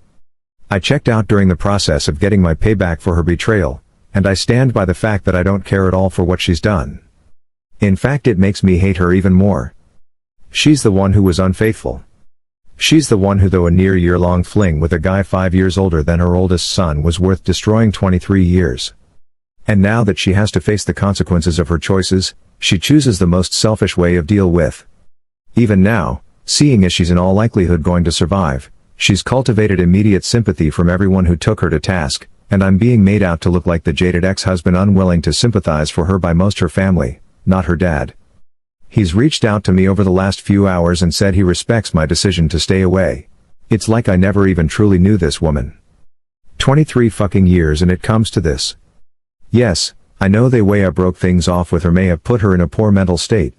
I checked out during the process of getting my payback for her betrayal, and I stand by the fact that I don't care at all for what she's done. In fact, it makes me hate her even more. She's the one who was unfaithful. She's the one who, though a near year-long fling with a guy 5 years older than her oldest son, was worth destroying 23 years. And now that she has to face the consequences of her choices, she chooses the most selfish way of deal with. Even now, seeing as she's in all likelihood going to survive, she's cultivated immediate sympathy from everyone who took her to task, and I'm being made out to look like the jaded ex-husband unwilling to sympathize for her by most her family, not her dad. He's reached out to me over the last few hours and said he respects my decision to stay away. It's like I never even truly knew this woman. 23 fucking years and it comes to this. Yes, I know the way I broke things off with her may have put her in a poor mental state.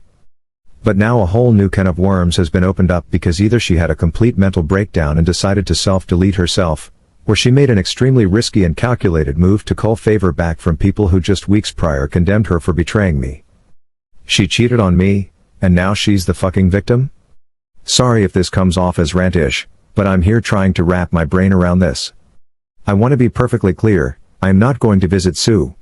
But now a whole new can of worms has been opened up because either she had a complete mental breakdown and decided to self-delete herself, or she made an extremely risky and calculated move to cull favor back from people who just weeks prior condemned her for betraying me. She cheated on me, and now she's the fucking victim? Sorry if this comes off as rant-ish, but I'm here trying to wrap my brain around this. I want to be perfectly clear, I am not going to visit Sue.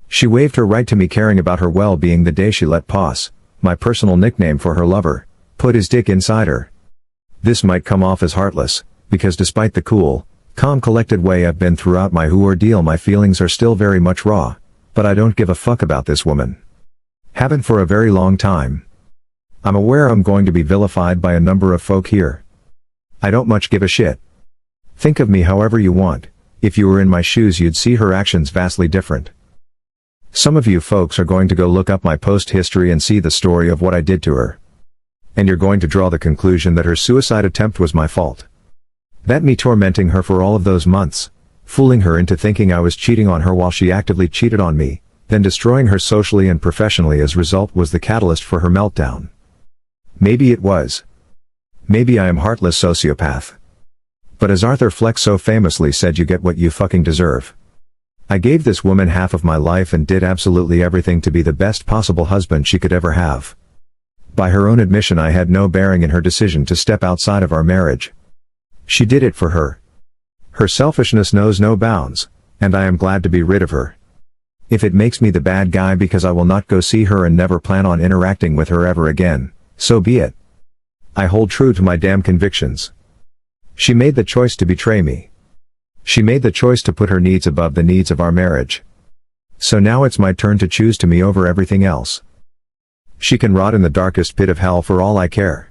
She waived her right to me caring about her well-being the day she let Poss, my personal nickname for her lover, put his dick inside her. This might come off as heartless, because despite the cool, calm collected way I've been throughout my who ordeal, my feelings are still very much raw, but I don't give a fuck about this woman. Haven't for a very long time. I'm aware I'm going to be vilified by a number of folk here. I don't much give a shit. Think of me however you want. If you were in my shoes you'd see her actions vastly different. Some of you folks are going to go look up my post history and see the story of what I did to her. And you're going to draw the conclusion that her suicide attempt was my fault. That me tormenting her for all of those months, fooling her into thinking I was cheating on her while she actively cheated on me, then destroying her socially and professionally as a result was the catalyst for her meltdown. Maybe it was. Maybe I am heartless sociopath. But as Arthur Fleck so famously said, you get what you fucking deserve. I gave this woman half of my life and did absolutely everything to be the best possible husband she could ever have. By her own admission, I had no bearing in her decision to step outside of our marriage. She did it for her. Her selfishness knows no bounds, and I am glad to be rid of her. If it makes me the bad guy because I will not go see her and never plan on interacting with her ever again, so be it. I hold true to my damn convictions. She made the choice to betray me. She made the choice to put her needs above the needs of our marriage. So now it's my turn to choose to me over everything else. She can rot in the darkest pit of hell for all I care.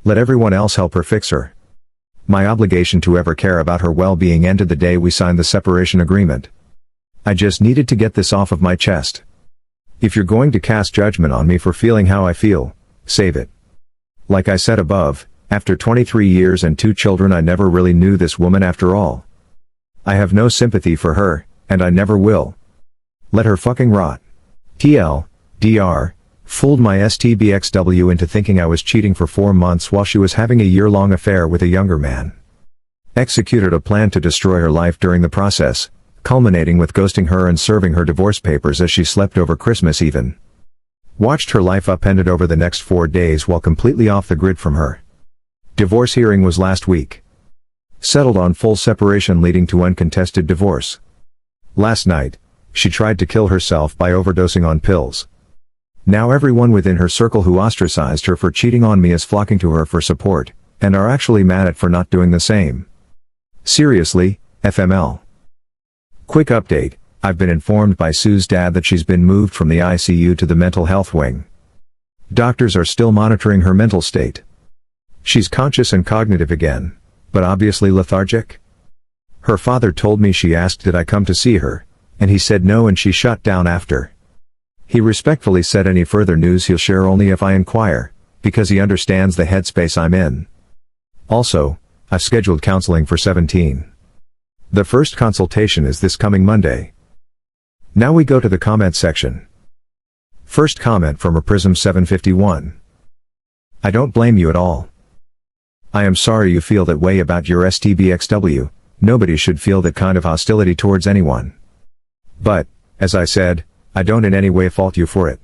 Let everyone else help her fix her. My obligation to ever care about her well-being ended the day we signed the separation agreement. I just needed to get this off of my chest. If you're going to cast judgment on me for feeling how I feel, save it. Like I said above, after 23 years and 2 children, I never really knew this woman after all. I have no sympathy for her, and I never will. Let her fucking rot. TL.DR. Fooled my STBXW into thinking I was cheating for 4 months while she was having a year-long affair with a younger man. Executed a plan to destroy her life during the process, culminating with ghosting her and serving her divorce papers as she slept over Christmas even. Watched her life upended over the next 4 days while completely off the grid from her. Divorce hearing was last week. Settled on full separation leading to uncontested divorce. Last night, she tried to kill herself by overdosing on pills. Now everyone within her circle who ostracized her for cheating on me is flocking to her for support, and are actually mad at for not doing the same. Seriously, FML. Quick update, I've been informed by Sue's dad that she's been moved from the ICU to the mental health wing. Doctors are still monitoring her mental state. She's conscious and cognitive again, but obviously lethargic. Her father told me she asked did I come to see her, and he said no and she shut down after. He respectfully said any further news he'll share only if I inquire, because he understands the headspace I'm in. Also, I've scheduled counseling for 17. The first consultation is this coming Monday. Now we go to the comment section. First comment from Prism751. I don't blame you at all. I am sorry you feel that way about your STBXW, nobody should feel that kind of hostility towards anyone. But, as I said, I don't in any way fault you for it.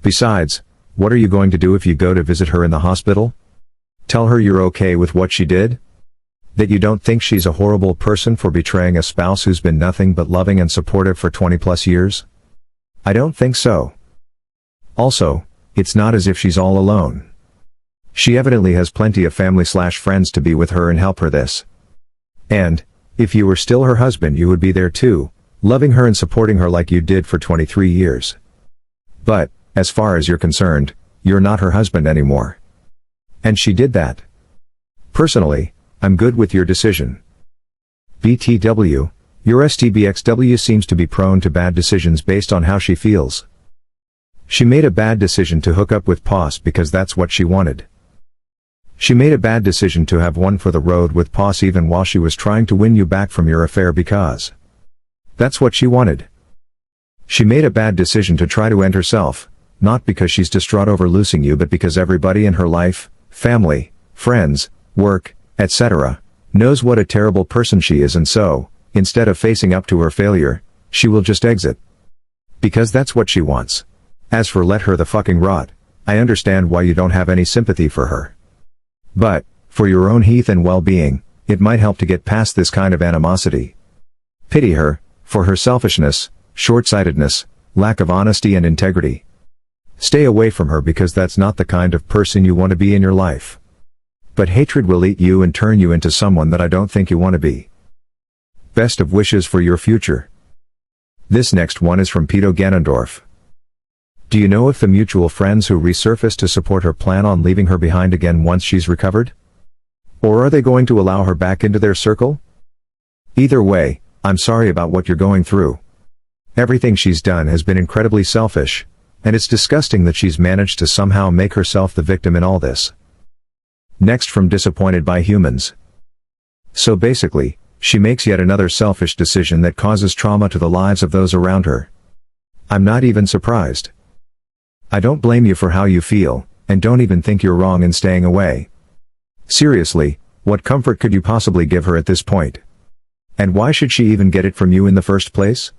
Besides, what are you going to do if you go to visit her in the hospital? Tell her you're okay with what she did? That you don't think she's a horrible person for betraying a spouse who's been nothing but loving and supportive for 20 plus years? I don't think so. Also, it's not as if she's all alone. She evidently has plenty of family/friends to be with her and help her this. And, if you were still her husband you would be there too, loving her and supporting her like you did for 23 years. But, as far as you're concerned, you're not her husband anymore. And she did that. Personally, I'm good with your decision. BTW, your STBXW seems to be prone to bad decisions based on how she feels. She made a bad decision to hook up with Poss because that's what she wanted. She made a bad decision to have one for the road with Poss even while she was trying to win you back from your affair because that's what she wanted. She made a bad decision to try to end herself, not because she's distraught over losing you but because everybody in her life, family, friends, work, etc., knows what a terrible person she is and so, instead of facing up to her failure, she will just exit. Because that's what she wants. As for let her the fucking rot, I understand why you don't have any sympathy for her. But, for your own health and well-being, it might help to get past this kind of animosity. Pity her, for her selfishness, short-sightedness, lack of honesty and integrity. Stay away from her because that's not the kind of person you want to be in your life. But hatred will eat you and turn you into someone that I don't think you want to be. Best of wishes for your future. This next one is from Peter Ganondorf. Do you know if the mutual friends who resurfaced to support her plan on leaving her behind again once she's recovered? Or are they going to allow her back into their circle? Either way, I'm sorry about what you're going through. Everything she's done has been incredibly selfish, and it's disgusting that she's managed to somehow make herself the victim in all this. Next from Disappointed by Humans. So basically, she makes yet another selfish decision that causes trauma to the lives of those around her. I'm not even surprised. I don't blame you for how you feel, and don't even think you're wrong in staying away. Seriously, what comfort could you possibly give her at this point? And why should she even get it from you in the first place?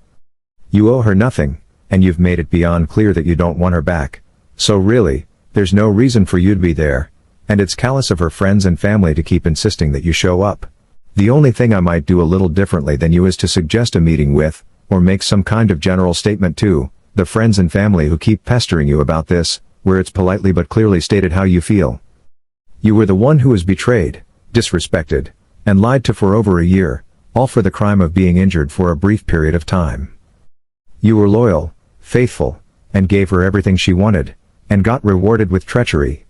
You owe her nothing, and you've made it beyond clear that you don't want her back, so really, there's no reason for you to be there, and it's callous of her friends and family to keep insisting that you show up. The only thing I might do a little differently than you is to suggest a meeting with, or make some kind of general statement to, the friends and family who keep pestering you about this, where it's politely but clearly stated how you feel. You were the one who was betrayed, disrespected, and lied to for over a year, all for the crime of being injured for a brief period of time. You were loyal, faithful, and gave her everything she wanted, and got rewarded with treachery.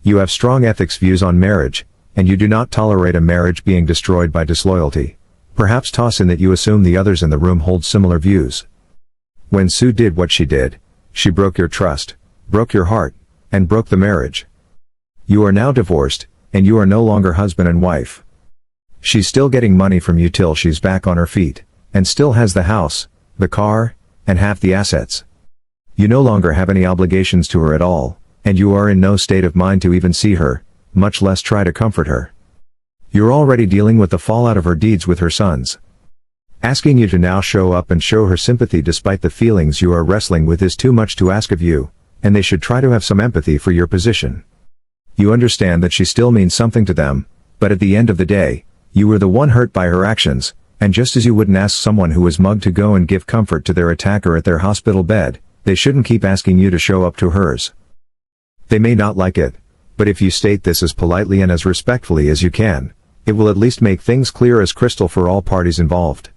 You have strong ethics views on marriage, and you do not tolerate a marriage being destroyed by disloyalty. Perhaps toss in that you assume the others in the room hold similar views. When Sue did what she did, she broke your trust, broke your heart, and broke the marriage. You are now divorced, and you are no longer husband and wife. She's still getting money from you till she's back on her feet, and still has the house, the car, and half the assets. You no longer have any obligations to her at all, and you are in no state of mind to even see her, much less try to comfort her. You're already dealing with the fallout of her deeds with her sons. Asking you to now show up and show her sympathy despite the feelings you are wrestling with is too much to ask of you, and they should try to have some empathy for your position. You understand that she still means something to them, but at the end of the day, you were the one hurt by her actions, and just as you wouldn't ask someone who was mugged to go and give comfort to their attacker at their hospital bed, they shouldn't keep asking you to show up to hers. They may not like it, but if you state this as politely and as respectfully as you can, it will at least make things clear as crystal for all parties involved.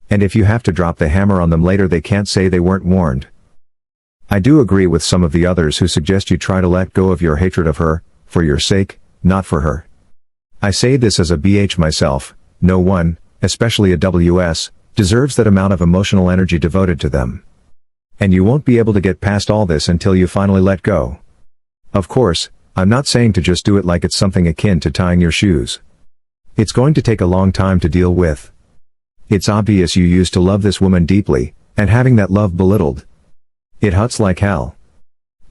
And if you have to drop the hammer on them later they can't say they weren't warned. I do agree with some of the others who suggest you try to let go of your hatred of her, for your sake, not for her. I say this as a BH myself, no one, especially a WS, deserves that amount of emotional energy devoted to them. And you won't be able to get past all this until you finally let go. Of course, I'm not saying to just do it like it's something akin to tying your shoes. It's going to take a long time to deal with. It's obvious you used to love this woman deeply, And having that love belittled. It hurts like hell.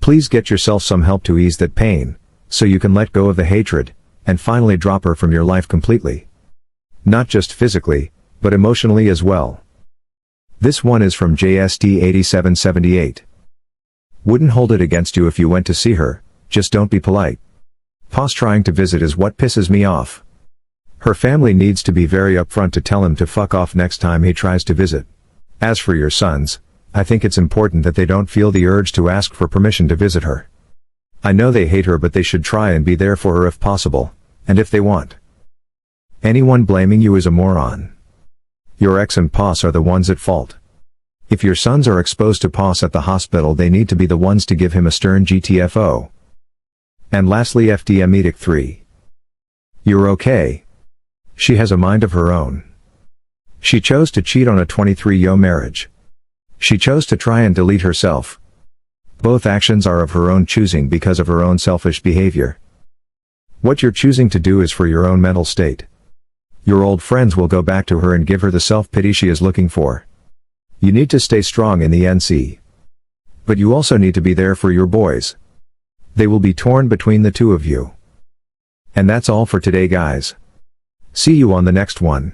Please get yourself some help to ease that pain, so you can let go of the hatred, and finally drop her from your life completely. Not just physically, but emotionally as well. This one is from JST8778. Wouldn't hold it against you if you went to see her, just don't be polite. Pos trying to visit is what pisses me off. Her family needs to be very upfront to tell him to fuck off next time he tries to visit. As for your sons, I think it's important that they don't feel the urge to ask for permission to visit her. I know they hate her, but they should try and be there for her if possible, and if they want. Anyone blaming you is a moron. Your ex and Pos are the ones at fault. If your sons are exposed to Pos at the hospital, they need to be the ones to give him a stern GTFO. And lastly, FDM Edict 3. You're okay. She has a mind of her own. She chose to cheat on a 23-year marriage. She chose to try and delete herself. Both actions are of her own choosing because of her own selfish behavior. What you're choosing to do is for your own mental state. Your old friends will go back to her and give her the self-pity she is looking for. You need to stay strong in the NC. But you also need to be there for your boys. They will be torn between the two of you. And that's all for today, guys. See you on the next one.